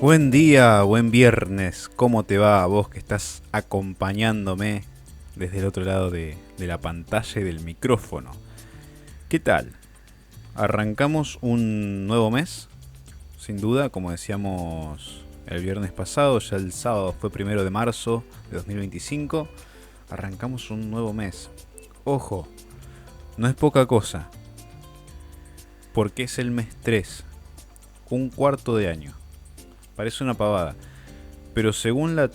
Buen día, buen viernes. ¿Cómo te va a vos que estás acompañándome desde el otro lado de la pantalla y del micrófono? ¿Qué tal? Arrancamos un nuevo mes, sin duda, como decíamos el viernes pasado, ya el sábado fue 1 de marzo de 2025. Arrancamos un nuevo mes. Ojo, no es poca cosa, porque es el mes 3, un cuarto de año. Parece una pavada, pero según el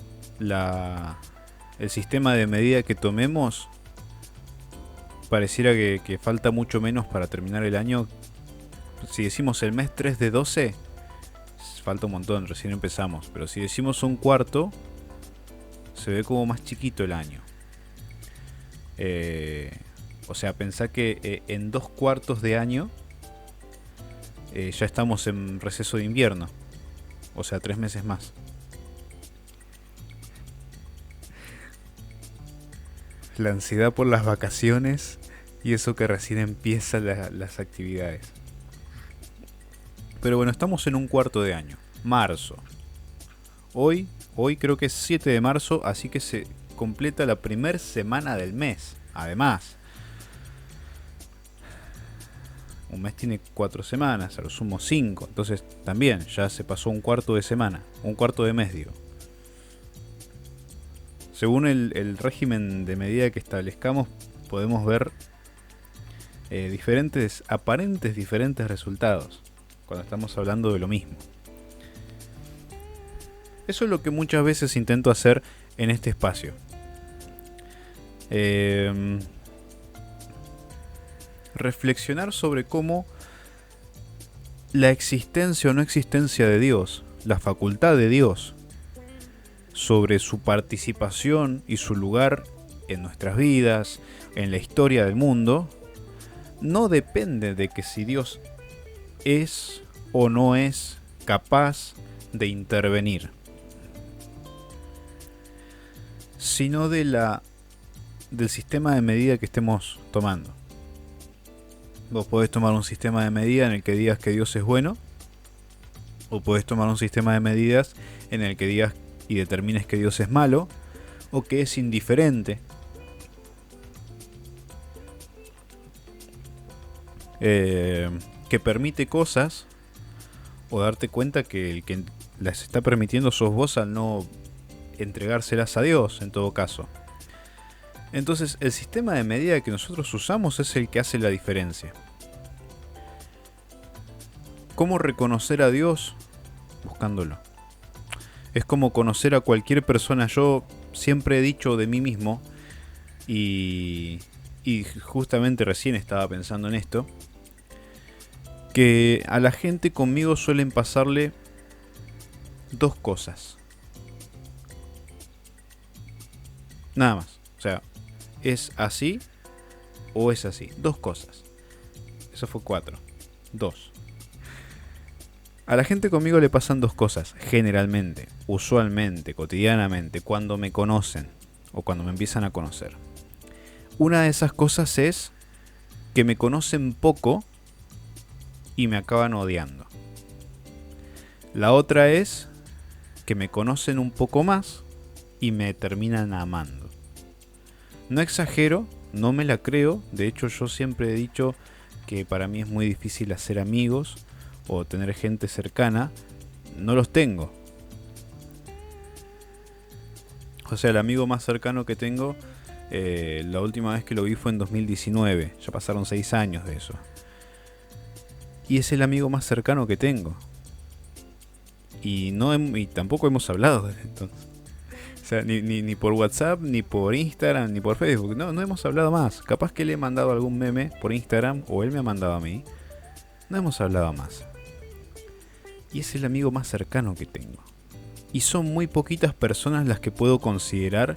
sistema de medida que tomemos, pareciera que falta mucho menos para terminar el año. Si decimos el mes 3 de 12, falta un montón, recién empezamos. Pero si decimos un cuarto, se ve como más chiquito el año. O sea, pensá que en 2 cuartos de año ya estamos en receso de invierno. O sea, 3 meses más. La ansiedad por las vacaciones y eso que recién empiezan las actividades. Pero bueno, estamos en un cuarto de año. Marzo. Hoy creo que es 7 de marzo, así que se completa la primera semana del mes. Además, un mes tiene 4 semanas, a lo sumo 5. Entonces también ya se pasó un cuarto de semana, un cuarto de mes digo. Según el régimen de medida que establezcamos, podemos ver aparentes diferentes resultados cuando estamos hablando de lo mismo. Eso es lo que muchas veces intento hacer en este espacio. Reflexionar sobre cómo la existencia o no existencia de Dios, la facultad de Dios, sobre su participación y su lugar en nuestras vidas, en la historia del mundo, no depende de que si Dios es o no es capaz de intervenir, sino del sistema de medida que estemos tomando. Vos podés tomar un sistema de medida en el que digas que Dios es bueno, o podés tomar un sistema de medidas en el que digas y determines que Dios es malo, o que es indiferente. Que permite cosas, o darte cuenta que el que las está permitiendo sos vos al no entregárselas a Dios, en todo caso. Entonces, el sistema de medida que nosotros usamos es el que hace la diferencia. ¿Cómo reconocer a Dios? Buscándolo. Es como conocer a cualquier persona. Yo siempre he dicho de mí mismo, y justamente recién estaba pensando en esto, que a la gente conmigo suelen pasarle dos cosas. Nada más. O sea, es así o es así. Dos cosas. Eso fue 4. 2. A la gente conmigo le pasan dos cosas, generalmente, usualmente, cotidianamente, cuando me conocen o cuando me empiezan a conocer. Una de esas cosas es que me conocen poco y me acaban odiando. La otra es que me conocen un poco más y me terminan amando. No exagero, no me la creo, de hecho yo siempre he dicho que para mí es muy difícil hacer amigos o tener gente cercana. No los tengo. O sea, el amigo más cercano que tengo, la última vez que lo vi fue en 2019. Ya pasaron 6 años de eso. Y es el amigo más cercano que tengo. Y tampoco hemos hablado desde entonces. O sea, ni por WhatsApp, ni por Instagram, ni por Facebook. No hemos hablado más. Capaz que le he mandado algún meme por Instagram o él me ha mandado a mí. No hemos hablado más. Y es el amigo más cercano que tengo. Y son muy poquitas personas las que puedo considerar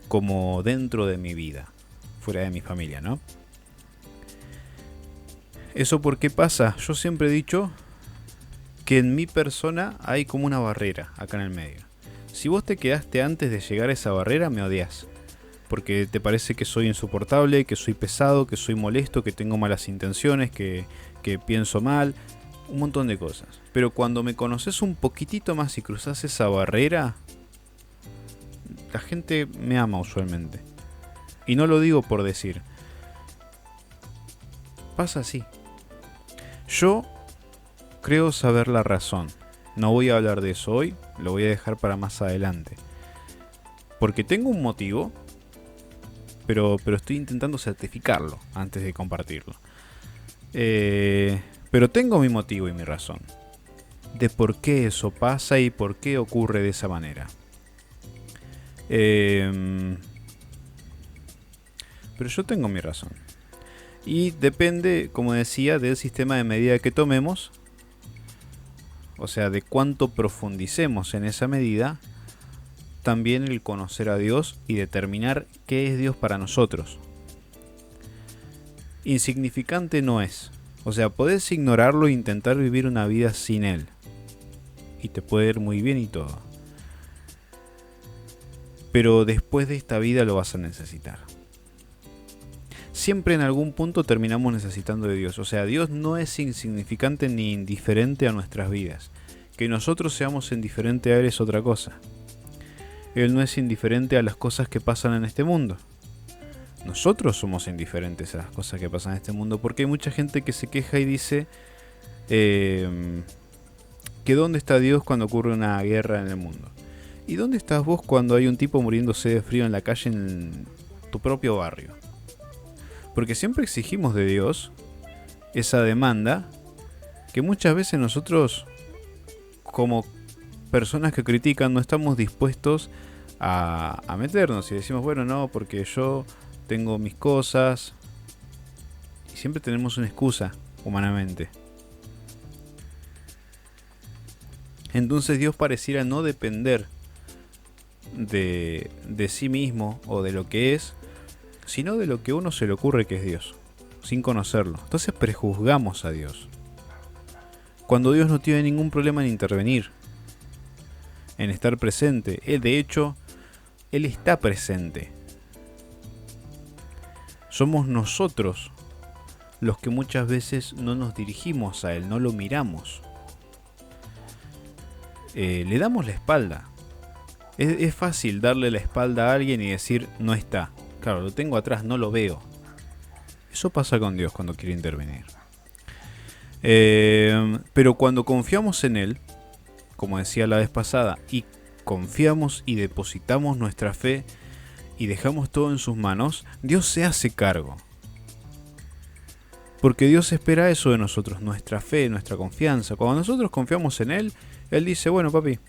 como dentro de mi vida, fuera de mi familia, ¿no? ¿Eso por qué pasa? Yo siempre he dicho que en mi persona hay como una barrera acá en el medio. Si vos te quedaste antes de llegar a esa barrera, me odias. Porque te parece que soy insoportable, que soy pesado, que soy molesto, que tengo malas intenciones, que pienso mal. un montón de cosas. Pero cuando me conoces un poquitito más y cruzas esa barrera, la gente me ama usualmente. Y no lo digo por decir. Pasa así. Yo creo saber la razón. No voy a hablar de eso hoy, lo voy a dejar para más adelante. Porque tengo un motivo, pero estoy intentando certificarlo antes de compartirlo. Pero tengo mi motivo y mi razón de por qué eso pasa y por qué ocurre de esa manera. Pero yo tengo mi razón. Y depende, como decía, del sistema de medida que tomemos. O sea, de cuánto profundicemos en esa medida. También el conocer a Dios y determinar qué es Dios para nosotros. Insignificante no es. O sea, podés ignorarlo e intentar vivir una vida sin Él. Y te puede ir muy bien y todo. Pero después de esta vida lo vas a necesitar. Siempre en algún punto terminamos necesitando de Dios. O sea, Dios no es insignificante ni indiferente a nuestras vidas. Que nosotros seamos indiferentes a Él es otra cosa. Él no es indiferente a las cosas que pasan en este mundo. Nosotros somos indiferentes a las cosas que pasan en este mundo. Porque hay mucha gente que se queja y dice que ¿dónde está Dios cuando ocurre una guerra en el mundo? ¿Y dónde estás vos cuando hay un tipo muriéndose de frío en la calle en tu propio barrio? Porque siempre exigimos de Dios esa demanda que muchas veces nosotros, como personas que critican, no estamos dispuestos a meternos. Y decimos, bueno, no, porque yo tengo mis cosas. Y siempre tenemos una excusa, humanamente. Entonces Dios pareciera no depender de sí mismo o de lo que es, sino de lo que a uno se le ocurre que es Dios, sin conocerlo. Entonces prejuzgamos a Dios. Cuando Dios no tiene ningún problema en intervenir, en estar presente. De hecho, Él está presente. Somos nosotros los que muchas veces no nos dirigimos a Él, no lo miramos. Le damos la espalda. Es fácil darle la espalda a alguien y decir, no está. Claro, lo tengo atrás, no lo veo. Eso pasa con Dios cuando quiere intervenir. Pero cuando confiamos en Él, como decía la vez pasada, y confiamos y depositamos nuestra fe y dejamos todo en sus manos, Dios se hace cargo. Porque Dios espera eso de nosotros, nuestra fe, nuestra confianza. Cuando nosotros confiamos en Él, Él dice, bueno papi,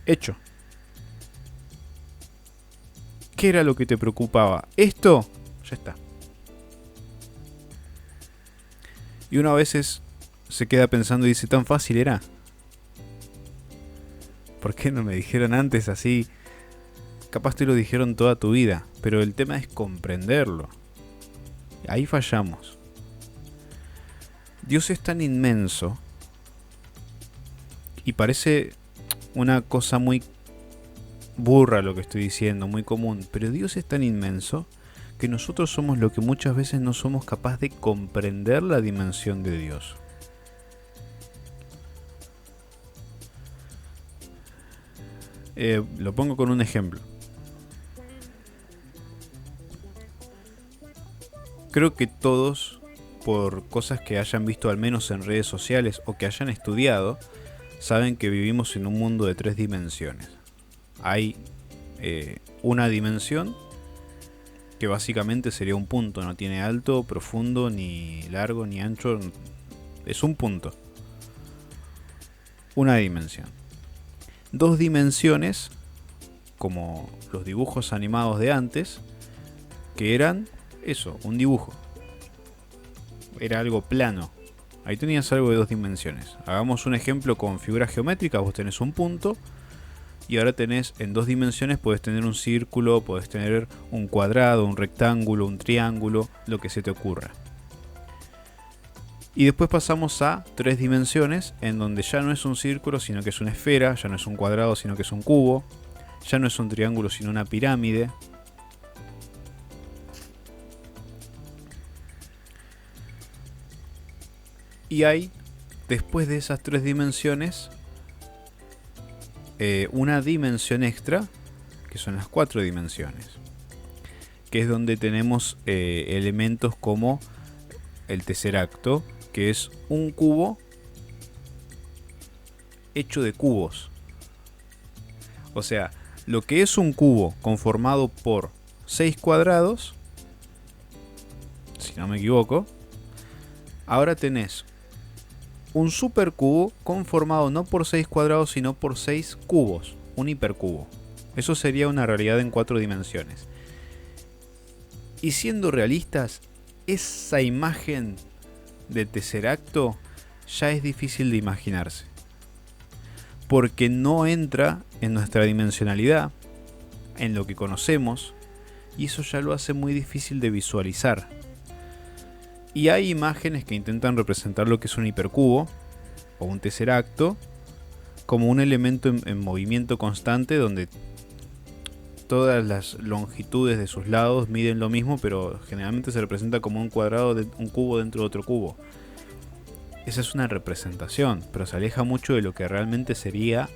hecho. ¿Qué era lo que te preocupaba? Esto, ya está. Y uno a veces se queda pensando y dice, tan fácil era. ¿Por qué no me dijeron antes así? Capaz te lo dijeron toda tu vida, pero el tema es comprenderlo. Ahí fallamos. Dios es tan inmenso y parece una cosa muy burra lo que estoy diciendo, muy común, pero Dios es tan inmenso que nosotros somos lo que muchas veces no somos capaces de comprender la dimensión de Dios. Lo pongo con un ejemplo. Creo que todos, por cosas que hayan visto al menos en redes sociales o que hayan estudiado, saben que vivimos en un mundo de 3 dimensiones. Hay una dimensión que básicamente sería un punto, no tiene alto, profundo, ni largo, ni ancho, es un punto. Una dimensión. 2 dimensiones, como los dibujos animados de antes, que eran eso, un dibujo. Era algo plano. Ahí tenías algo de 2 dimensiones. Hagamos un ejemplo con figuras geométricas. Vos tenés un punto y ahora tenés en 2 dimensiones, podés tener un círculo, podés tener un cuadrado, un rectángulo, un triángulo, lo que se te ocurra. Y después pasamos a 3 dimensiones, en donde ya no es un círculo, sino que es una esfera, ya no es un cuadrado, sino que es un cubo, ya no es un triángulo, sino una pirámide. Y hay después de esas 3 dimensiones, una dimensión extra, que son las 4 dimensiones, que es donde tenemos elementos como el tesseracto, que es un cubo hecho de cubos. O sea, lo que es un cubo conformado por 6 cuadrados, si no me equivoco, ahora tenés un supercubo conformado no por 6 cuadrados, sino por 6 cubos, un hipercubo. Eso sería una realidad en 4 dimensiones. Y siendo realistas, esa imagen de tesseracto ya es difícil de imaginarse, porque no entra en nuestra dimensionalidad, en lo que conocemos, y eso ya lo hace muy difícil de visualizar. Y hay imágenes que intentan representar lo que es un hipercubo o un tesseracto como un elemento en movimiento constante, donde todas las longitudes de sus lados miden lo mismo, pero generalmente se representa como un cuadrado de un cubo dentro de otro cubo. Esa es una representación, pero se aleja mucho de lo que realmente sería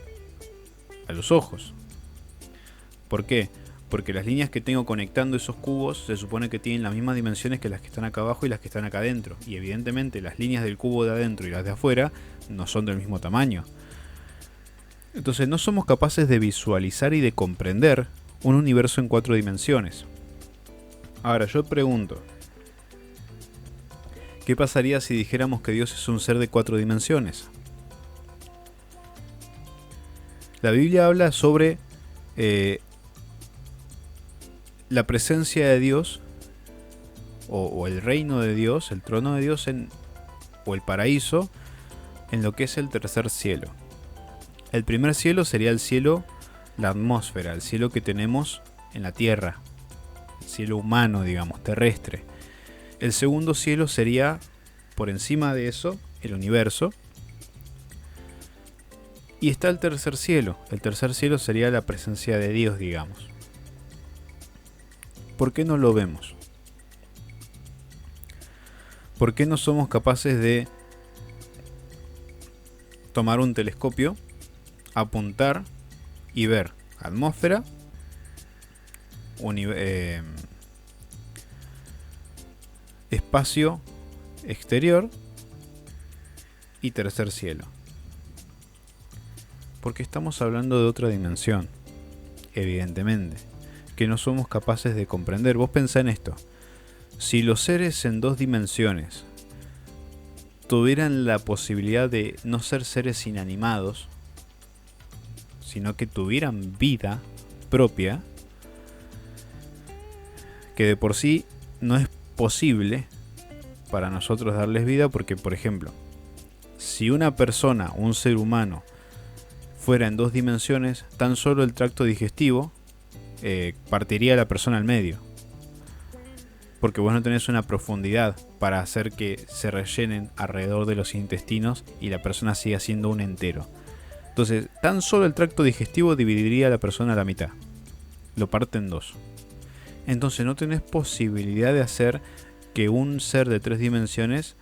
a los ojos. ¿Por qué? Porque las líneas que tengo conectando esos cubos se supone que tienen las mismas dimensiones que las que están acá abajo y las que están acá adentro. Y evidentemente las líneas del cubo de adentro y las de afuera no son del mismo tamaño. Entonces no somos capaces de visualizar y de comprender un universo en 4 dimensiones. Ahora yo pregunto, ¿qué pasaría si dijéramos que Dios es un ser de 4 dimensiones? La Biblia habla sobre la presencia de Dios o el reino de Dios, el trono de Dios o el paraíso en lo que es el tercer cielo. El primer cielo sería el cielo, la atmósfera, el cielo que tenemos en la tierra, el cielo humano, digamos, terrestre. El segundo cielo sería, por encima de eso, el universo. Y está el tercer cielo. El tercer cielo sería la presencia de Dios, digamos. ¿Por qué no lo vemos? ¿Por qué no somos capaces de tomar un telescopio, apuntar y ver atmósfera, espacio exterior y tercer cielo? Porque estamos hablando de otra dimensión, evidentemente, que no somos capaces de comprender. Vos pensá en esto: si los seres en 2 dimensiones tuvieran la posibilidad de no ser seres inanimados, sino que tuvieran vida propia, que de por sí no es posible para nosotros darles vida, porque, por ejemplo, si una persona, un ser humano, fuera en 2 dimensiones, tan solo el tracto digestivo partiría a la persona al medio, porque vos no tenés una profundidad para hacer que se rellenen alrededor de los intestinos y la persona siga siendo un entero. Entonces, tan solo el tracto digestivo dividiría a la persona a la mitad, lo parte en 2. Entonces no tenés posibilidad de hacer que un ser de 3 dimensiones,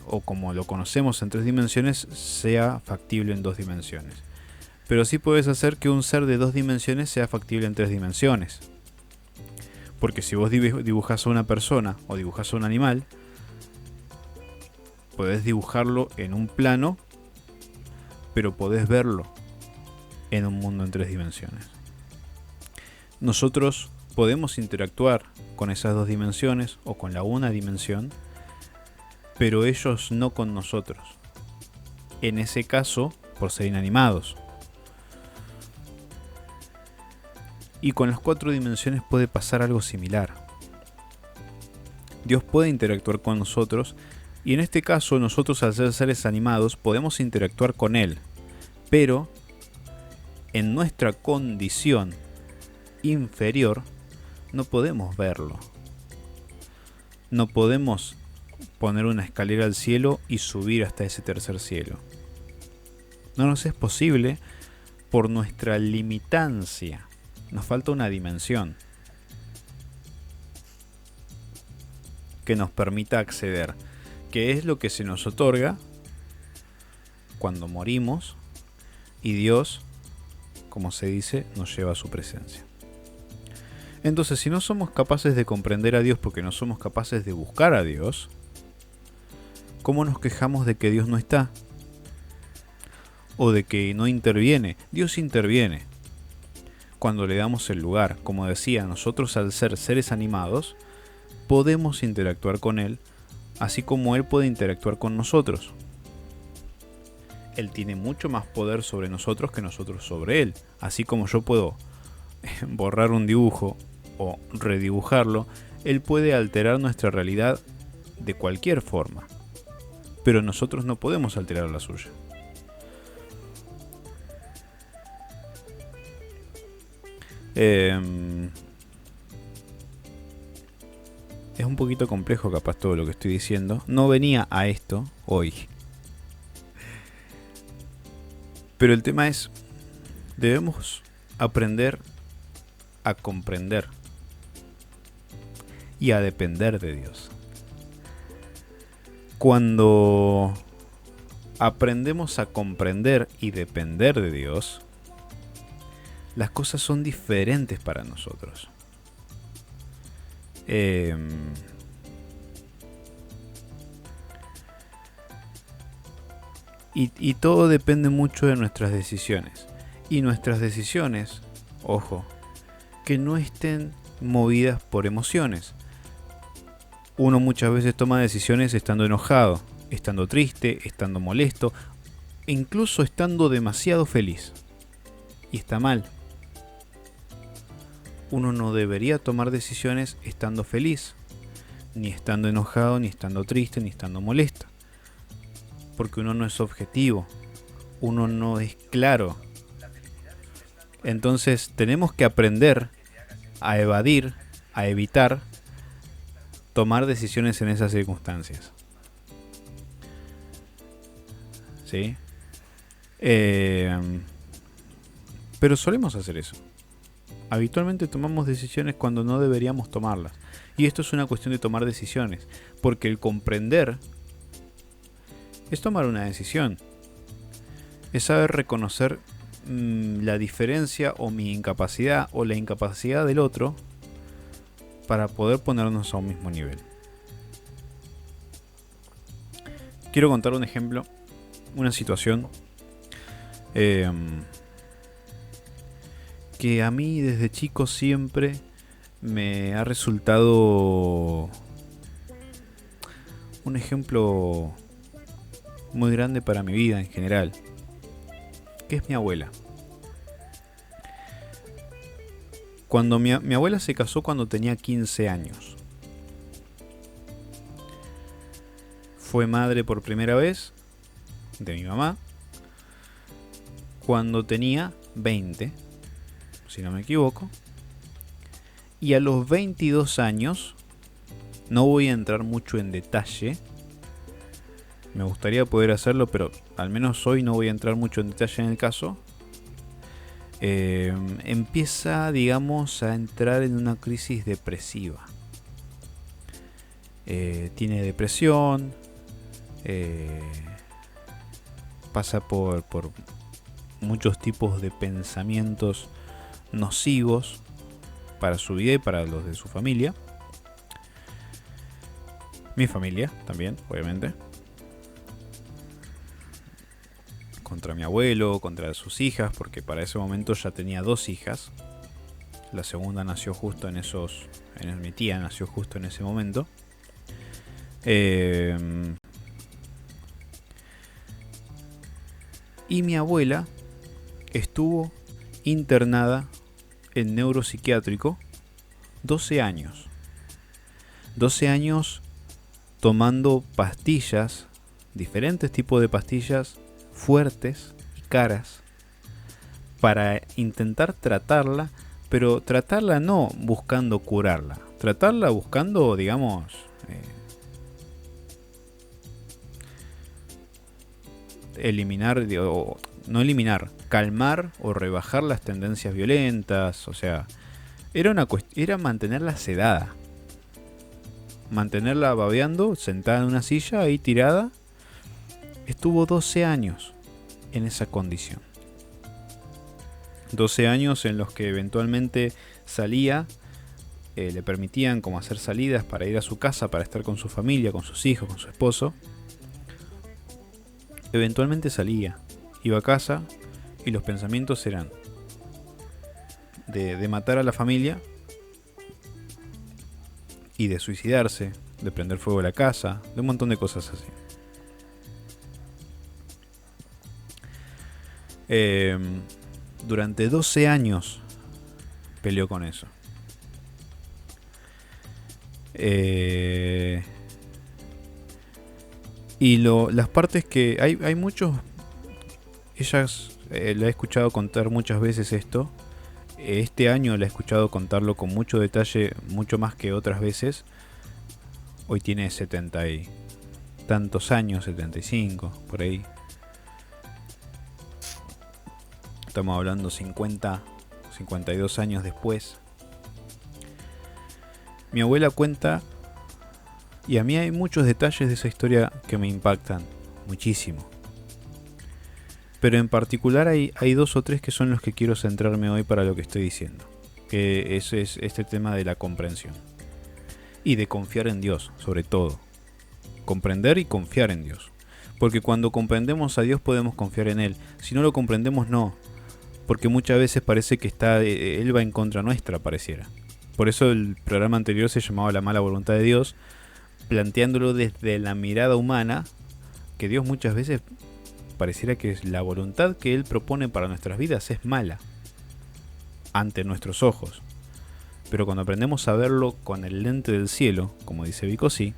o como lo conocemos en 3 dimensiones, sea factible en 2 dimensiones. Pero sí puedes hacer que un ser de 2 dimensiones sea factible en 3 dimensiones. Porque si vos dibujás a una persona o dibujás a un animal, podés dibujarlo en un plano, pero podés verlo en un mundo en 3 dimensiones. Nosotros podemos interactuar con esas 2 dimensiones o con la una dimensión, pero ellos no con nosotros. En ese caso, por ser inanimados. Y con las 4 dimensiones puede pasar algo similar. Dios puede interactuar con nosotros, y en este caso nosotros, al ser seres animados, podemos interactuar con Él, pero en nuestra condición inferior no podemos verlo. No podemos poner una escalera al cielo y subir hasta ese tercer cielo. No nos es posible por nuestra limitancia. Nos falta una dimensión que nos permita acceder, que es lo que se nos otorga cuando morimos y Dios, como se dice, nos lleva a su presencia. Entonces, si no somos capaces de comprender a Dios porque no somos capaces de buscar a Dios, ¿cómo nos quejamos de que Dios no está? O de que no interviene. Dios interviene cuando le damos el lugar. Como decía, nosotros al ser seres animados, podemos interactuar con Él, así como Él puede interactuar con nosotros. Él tiene mucho más poder sobre nosotros que nosotros sobre Él. Así como yo puedo borrar un dibujo o redibujarlo, Él puede alterar nuestra realidad de cualquier forma. Pero nosotros no podemos alterar la suya. Es un poquito complejo capaz todo lo que estoy diciendo. No venía a esto hoy. Pero el tema es, debemos aprender a comprender y a depender de Dios. Cuando aprendemos a comprender y depender de Dios, las cosas son diferentes para nosotros. Y todo depende mucho de nuestras decisiones. Y nuestras decisiones, ojo, que no estén movidas por emociones. Uno muchas veces toma decisiones estando enojado, estando triste, estando molesto, e incluso estando demasiado feliz. Y está mal. Uno no debería tomar decisiones estando feliz, ni estando enojado, ni estando triste, ni estando molesto. Porque uno no es objetivo, uno no es claro. Entonces tenemos que aprender a evadir, a evitar tomar decisiones en esas circunstancias. ¿Sí? Pero solemos hacer eso. Habitualmente tomamos decisiones cuando no deberíamos tomarlas. Y esto es una cuestión de tomar decisiones. Porque el comprender es tomar una decisión. Es saber reconocer la diferencia o mi incapacidad o la incapacidad del otro para poder ponernos a un mismo nivel. Quiero contar un ejemplo, una situación que a mí desde chico siempre me ha resultado un ejemplo muy grande para mi vida en general, que es mi abuela. Cuando mi abuela se casó cuando tenía 15 años. Fue madre por primera vez de mi mamá cuando tenía 20, si no me equivoco. Y a los 22 años, no voy a entrar mucho en detalle, me gustaría poder hacerlo, pero al menos hoy no voy a entrar mucho en detalle en el caso. Empieza, digamos, a entrar en una crisis depresiva. Tiene depresión, pasa por muchos tipos de pensamientos nocivos para su vida y para los de su familia. Mi familia también, obviamente. Contra mi abuelo, contra sus hijas, porque para ese momento ya tenía 2 hijas. La segunda nació justo en esos... mi tía nació justo en ese momento. Y mi abuela estuvo internada en neuropsiquiátrico 12 años. 12 años tomando pastillas, diferentes tipos de pastillas fuertes y caras para intentar tratarla, pero tratarla no buscando curarla, tratarla buscando, digamos, eliminar, o no eliminar, calmar o rebajar las tendencias violentas. O sea, era mantenerla sedada, mantenerla babeando, sentada en una silla ahí tirada. Estuvo 12 años en esa condición. 12 años en los que eventualmente salía, le permitían como hacer salidas para ir a su casa, para estar con su familia, con sus hijos, con su esposo. Eventualmente salía, iba a casa y los pensamientos eran de matar a la familia y de suicidarse, de prender fuego a la casa, de un montón de cosas así. Durante 12 años peleó con eso. Y las partes que hay muchos, ellas la he escuchado contar muchas veces esto. Este año la he escuchado contarlo con mucho detalle, mucho más que otras veces. Hoy tiene 70 y tantos años, 75, por ahí. Estamos hablando 50, 52 años después. Mi abuela cuenta, y a mí hay muchos detalles de esa historia que me impactan muchísimo. Pero en particular hay 2 o 3 que son los que quiero centrarme hoy para lo que estoy diciendo. Que eso es este tema de la comprensión. Y de confiar en Dios, sobre todo. Comprender y confiar en Dios. Porque cuando comprendemos a Dios podemos confiar en Él. Si no lo comprendemos, no. Porque muchas veces parece que Él va en contra nuestra, pareciera. Por eso el programa anterior se llamaba La mala voluntad de Dios, planteándolo desde la mirada humana, que Dios muchas veces pareciera que la voluntad que Él propone para nuestras vidas es mala, ante nuestros ojos. Pero cuando aprendemos a verlo con el lente del cielo, como dice Vicosí,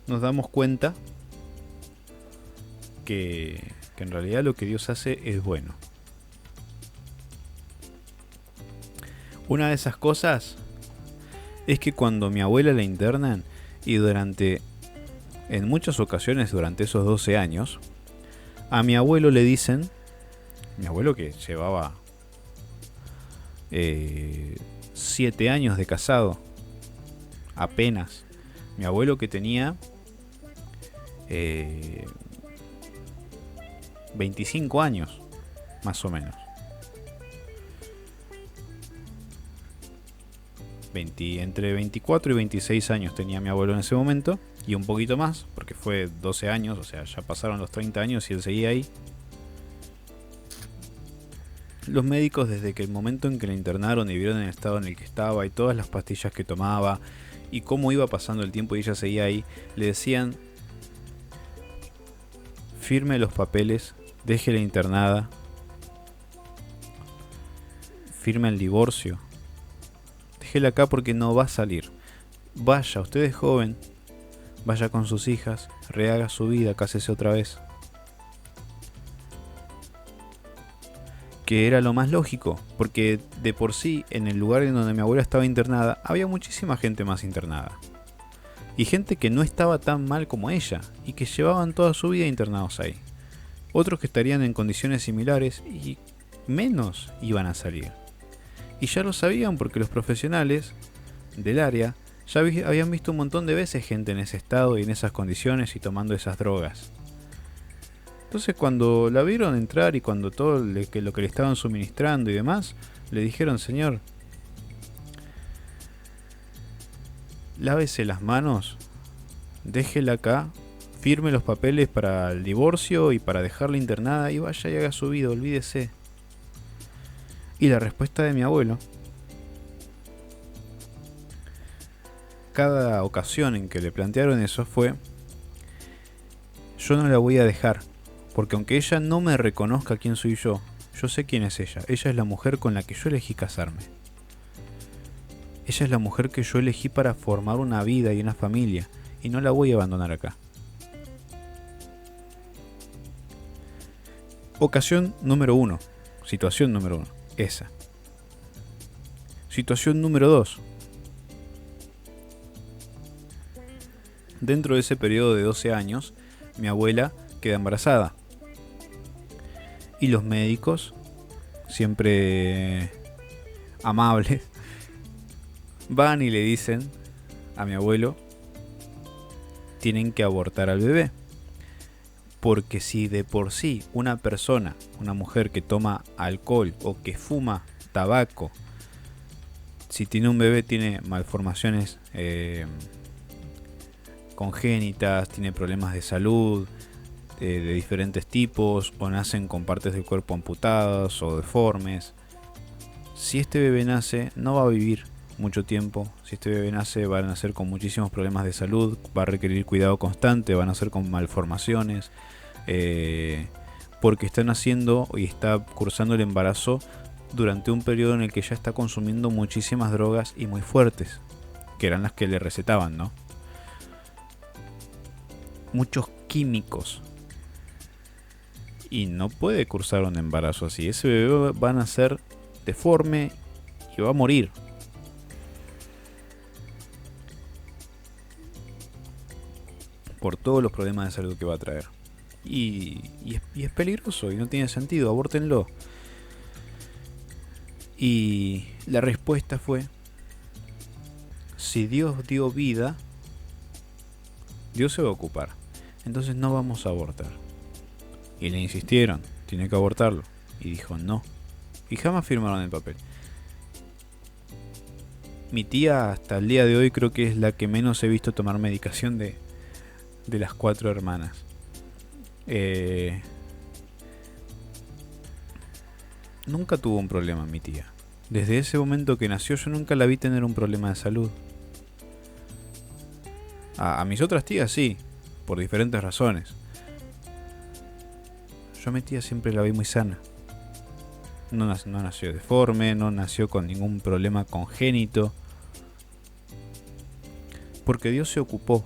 nos damos cuenta que en realidad lo que Dios hace es bueno. Una de esas cosas es que cuando mi abuela la internan y en muchas ocasiones durante esos 12 años, a mi abuelo le dicen, mi abuelo que llevaba 7 años de casado, apenas, mi abuelo que tenía 25 años, más o menos. Entre 24 y 26 años tenía mi abuelo en ese momento, y un poquito más, porque fue 12 años, o sea, ya pasaron los 30 años y él seguía ahí. Los médicos, desde que el momento en que le internaron y vieron el estado en el que estaba y todas las pastillas que tomaba y cómo iba pasando el tiempo y ella seguía ahí, le decían: firme los papeles, déjela internada, firme el divorcio, déjela acá porque no va a salir. Vaya, usted es joven, vaya con sus hijas, rehaga su vida, cásese otra vez. Que era lo más lógico, porque de por sí, en el lugar en donde mi abuela estaba internada, había muchísima gente más internada. Y gente que no estaba tan mal como ella, y que llevaban toda su vida internados ahí. Otros que estarían en condiciones similares y menos iban a salir. Y ya lo sabían porque los profesionales del área ya habían visto un montón de veces gente en ese estado y en esas condiciones y tomando esas drogas. Entonces cuando la vieron entrar y cuando todo lo que le estaban suministrando y demás, le dijeron: señor, lávese las manos, déjela acá, firme los papeles para el divorcio y para dejarla internada y vaya y haga su vida, olvídese. Y la respuesta de mi abuelo, cada ocasión en que le plantearon eso, fue: yo no la voy a dejar, porque aunque ella no me reconozca quién soy yo sé quién es ella. Ella es la mujer con la que yo elegí casarme. Ella es la mujer que yo elegí para formar una vida y una familia, y no la voy a abandonar acá. Ocasión número 1, situación número 1, esa. Situación número 2. Dentro de ese periodo de 12 años, mi abuela queda embarazada. Y los médicos, siempre amables, van y le dicen a mi abuelo: tienen que abortar al bebé. Porque si de por sí una persona, una mujer que toma alcohol o que fuma tabaco, si tiene un bebé tiene malformaciones congénitas, tiene problemas de salud de diferentes tipos, o nacen con partes del cuerpo amputadas o deformes. Si este bebé nace, no va a vivir mucho tiempo. Si este bebé nace, va a nacer con muchísimos problemas de salud, va a requerir cuidado constante, va a nacer con malformaciones, porque está naciendo y está cursando el embarazo durante un periodo en el que ya está consumiendo muchísimas drogas y muy fuertes, que eran las que le recetaban, ¿no? Muchos químicos. Y no puede cursar un embarazo así. Ese bebé va a nacer deforme y va a morir. Por todos los problemas de salud que va a traer. Y es peligroso y no tiene sentido. Abórtenlo. Y la respuesta fue: si Dios dio vida, Dios se va a ocupar. Entonces no vamos a abortar. Y le insistieron, tiene que abortarlo. Y dijo no. Y jamás firmaron el papel. Mi tía hasta el día de hoy creo que es la que menos he visto tomar medicación de las 4 hermanas. Nunca tuvo un problema mi tía. Desde ese momento que nació yo nunca la vi tener un problema de salud. A mis otras tías sí, por diferentes razones. Yo a mi tía siempre la vi muy sana. No nació deforme, no nació con ningún problema congénito. Porque Dios se ocupó.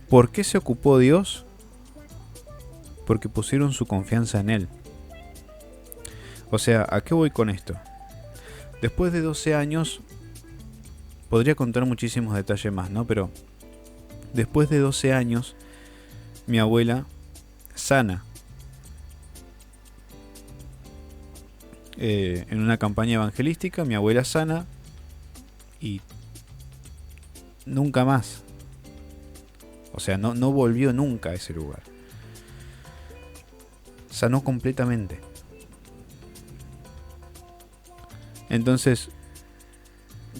¿Por qué se ocupó Dios? Porque pusieron su confianza en Él. O sea, ¿a qué voy con esto? Después de 12 años, podría contar muchísimos detalles más, ¿no? Pero después de 12 años, mi abuela sana. En una campaña evangelística, mi abuela sana y nunca más. O sea, no volvió nunca a ese lugar. Sanó completamente. Entonces,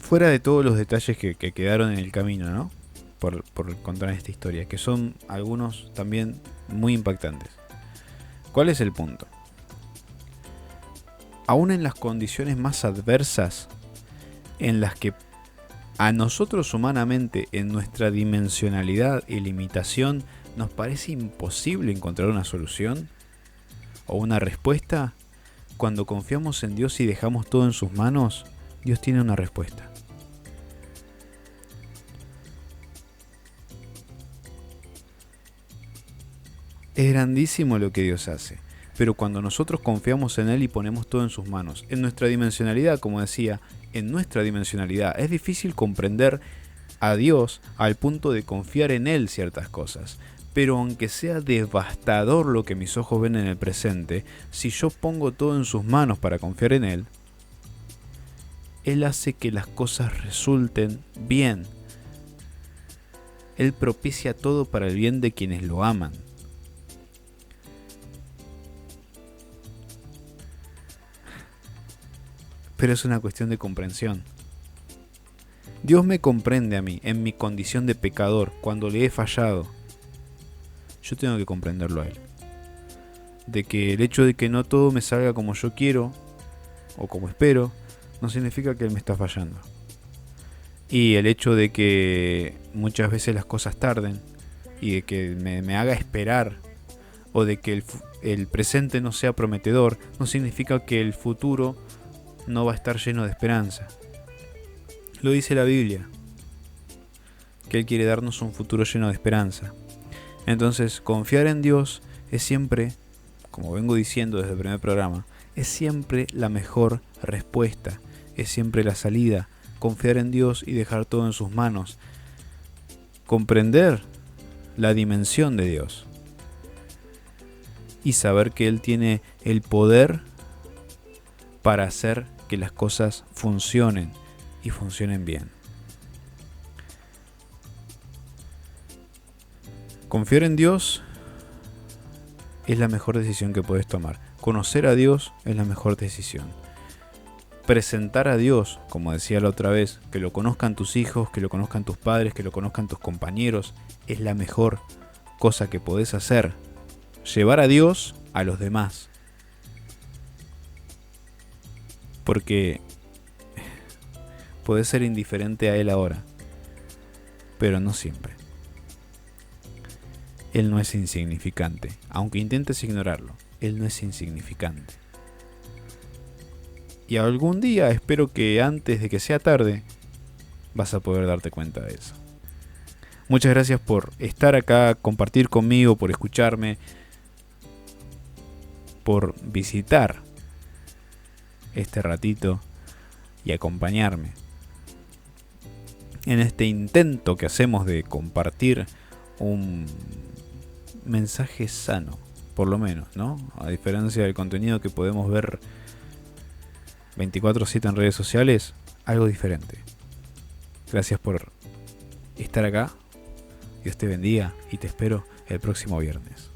fuera de todos los detalles que quedaron en el camino, ¿no? Por contar esta historia, que son algunos también muy impactantes. ¿Cuál es el punto? Aún en las condiciones más adversas, en las que a nosotros humanamente, en nuestra dimensionalidad y limitación, nos parece imposible encontrar una solución o una respuesta, cuando confiamos en Dios y dejamos todo en sus manos, Dios tiene una respuesta. Es grandísimo lo que Dios hace, pero cuando nosotros confiamos en Él y ponemos todo en sus manos, en nuestra dimensionalidad, como decía, en nuestra dimensionalidad, es difícil comprender a Dios al punto de confiar en Él ciertas cosas. Pero aunque sea devastador lo que mis ojos ven en el presente, si yo pongo todo en sus manos para confiar en Él, Él hace que las cosas resulten bien. Él propicia todo para el bien de quienes lo aman. Pero es una cuestión de comprensión. Dios me comprende a mí, en mi condición de pecador, cuando le he fallado. Yo tengo que comprenderlo a Él. De que el hecho de que no todo me salga como yo quiero, o como espero, no significa que Él me está fallando. Y el hecho de que muchas veces las cosas tarden, y de que me haga esperar, o de que el presente no sea prometedor, no significa que el futuro no va a estar lleno de esperanza. Lo dice la Biblia, que Él quiere darnos un futuro lleno de esperanza. Entonces, confiar en Dios es siempre, como vengo diciendo desde el primer programa, es siempre la mejor respuesta, es siempre la salida. Confiar en Dios y dejar todo en sus manos. Comprender la dimensión de Dios. Y saber que Él tiene el poder para hacer que las cosas funcionen y funcionen bien. Confiar en Dios es la mejor decisión que puedes tomar. Conocer a Dios es la mejor decisión. Presentar a Dios, como decía la otra vez, que lo conozcan tus hijos, que lo conozcan tus padres, que lo conozcan tus compañeros, es la mejor cosa que podés hacer. Llevar a Dios a los demás. Porque podés ser indiferente a Él ahora, pero no siempre. Él no es insignificante, aunque intentes ignorarlo. Él no es insignificante. Y algún día, espero que antes de que sea tarde, vas a poder darte cuenta de eso. Muchas gracias por estar acá, compartir conmigo, por escucharme, por visitar este ratito y acompañarme en este intento que hacemos de compartir un mensaje sano, por lo menos, ¿no? A diferencia del contenido que podemos ver 24/7 en redes sociales, algo diferente. Gracias por estar acá. Dios te bendiga y te espero el próximo viernes.